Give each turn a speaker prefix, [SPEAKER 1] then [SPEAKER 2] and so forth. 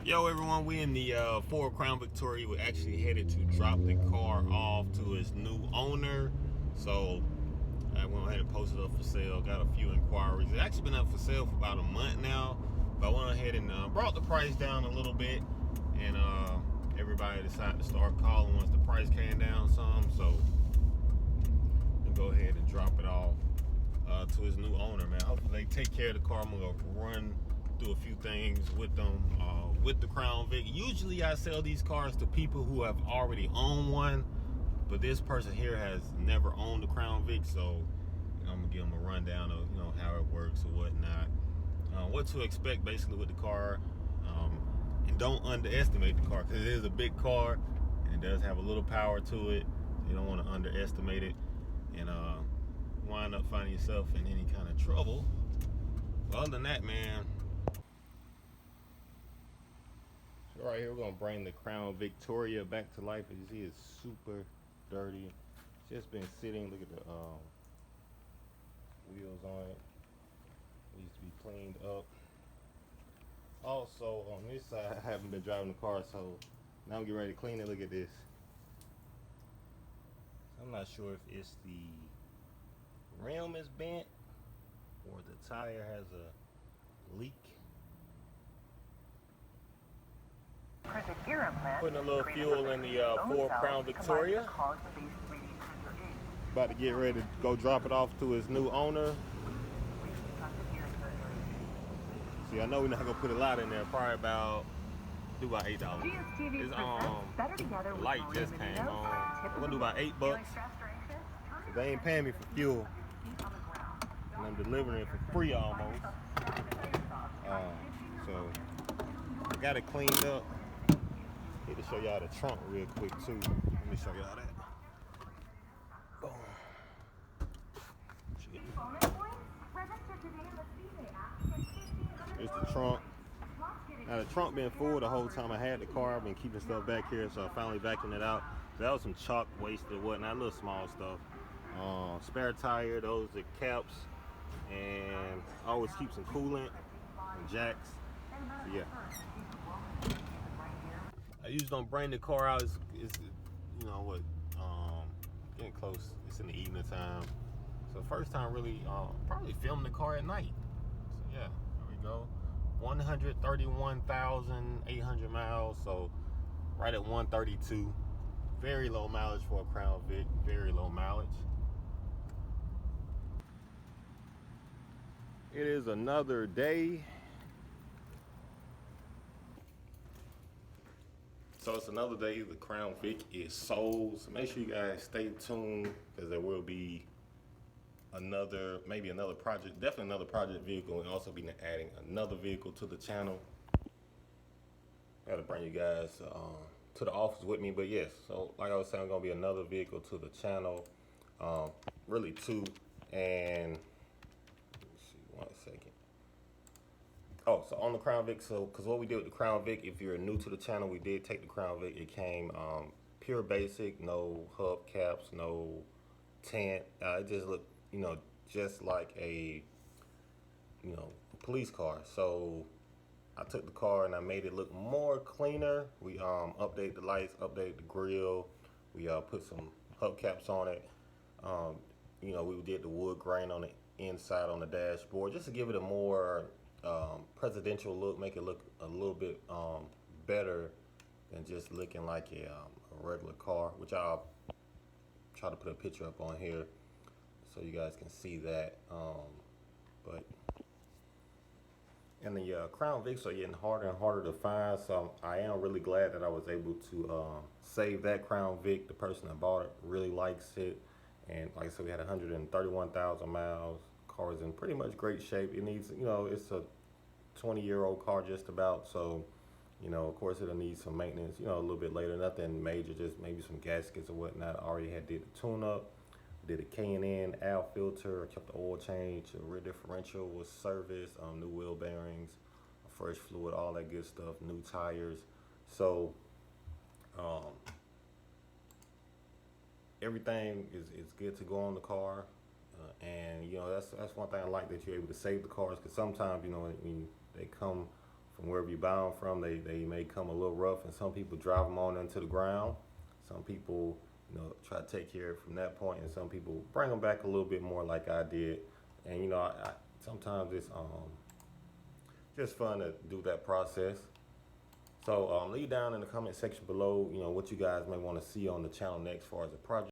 [SPEAKER 1] Yo everyone, we in the Ford Crown Victoria. We're actually headed to drop the car off to its new owner. So I went ahead and posted up for sale. Got a few inquiries. It's actually been up for sale for about a month now. But I went ahead and brought the price down a little bit. And everybody decided to start calling once the price came down some. So we'll go ahead and drop it off to his new owner, man. Hopefully they take care of the car. I'm going to run through a few things with them with the Crown Vic. Usually I sell these cars to people who have already owned one, but this person here has never owned a Crown Vic, so I'm gonna give them a rundown of how it works or whatnot, what to expect basically with the car, and don't underestimate the car because it is a big car and it does have a little power to it, so you don't want to underestimate it and wind up finding yourself in any kind of trouble. But other than that, man. So right here, we're gonna bring the Crown Victoria back to life. As you see, it's super dirty. It's just been sitting. Look at the wheels on it. It needs to be cleaned up. Also, on this side, I haven't been driving the car, so now I'm getting ready to clean it. Look at this. I'm not sure if it's the rim is bent or the tire has a leak. Putting a little fuel in the Ford Crown Victoria. About to get ready to go drop it off to his new owner. See, I know we're not gonna put a lot in there. Probably about $8. It's the light just came on. We're gonna do about $8. Cause they ain't paying me for fuel, and I'm delivering it for free almost. So I got it cleaned up. Need to show y'all the trunk real quick too. Let me show y'all that. Boom. Here's the trunk. Now the trunk been full the whole time I had the car. I've been keeping stuff back here, so I finally vacuumed it out. So that was some chalk wasted or whatnot, little small stuff. Spare tire, those are caps, and I always keep some coolant and jacks. So yeah. I usually don't bring the car out. It's getting close. It's in the evening time. So first time really probably filming the car at night. So yeah, there we go. 131,800 miles. So right at 132. Very low mileage for a Crown Vic. Very low mileage. It is another day. So it's another day. The Crown Vic is sold. So make sure you guys stay tuned because there will be maybe another project, definitely another project vehicle, and also be adding another vehicle to the channel. Got to bring you guys to the office with me, but yes. So like I was saying, gonna be another vehicle to the channel, really two. And let me see, 1 second. Oh, so on the Crown Vic, so because what we did with the Crown Vic, if you're new to the channel, we did take the Crown Vic. It came pure basic, no hubcaps, no tint. It just looked, just like a, police car. So I took the car and I made it look more cleaner. We updated the lights, updated the grill. We put some hubcaps on it. We did the wood grain on the inside on the dashboard just to give it a more presidential look, make it look a little bit better than just looking like a regular car, which I'll try to put a picture up on here so you guys can see that. And the Crown Vics are getting harder and harder to find, so I am really glad that I was able to save that Crown Vic. The person that bought it really likes it, and like I said, we had 131,000 miles. Car is in pretty much great shape. It needs, it's a 20-year-old car just about, so of course it'll need some maintenance, a little bit later. Nothing major, just maybe some gaskets or whatnot. I already did the tune-up. Did a K&N air filter, kept the oil change, a rear differential was serviced, new wheel bearings, fresh fluid, all that good stuff, new tires. So everything is good to go on the car. And that's one thing I like, that you're able to save the cars, because sometimes when they come from wherever you buy them from. They may come a little rough, and some people drive them on into the ground. Some people, try to take care of it from that point, and some people bring them back a little bit more like I did. And sometimes it's just fun to do that process. So leave down in the comment section below, what you guys may want to see on the channel next as far as a project.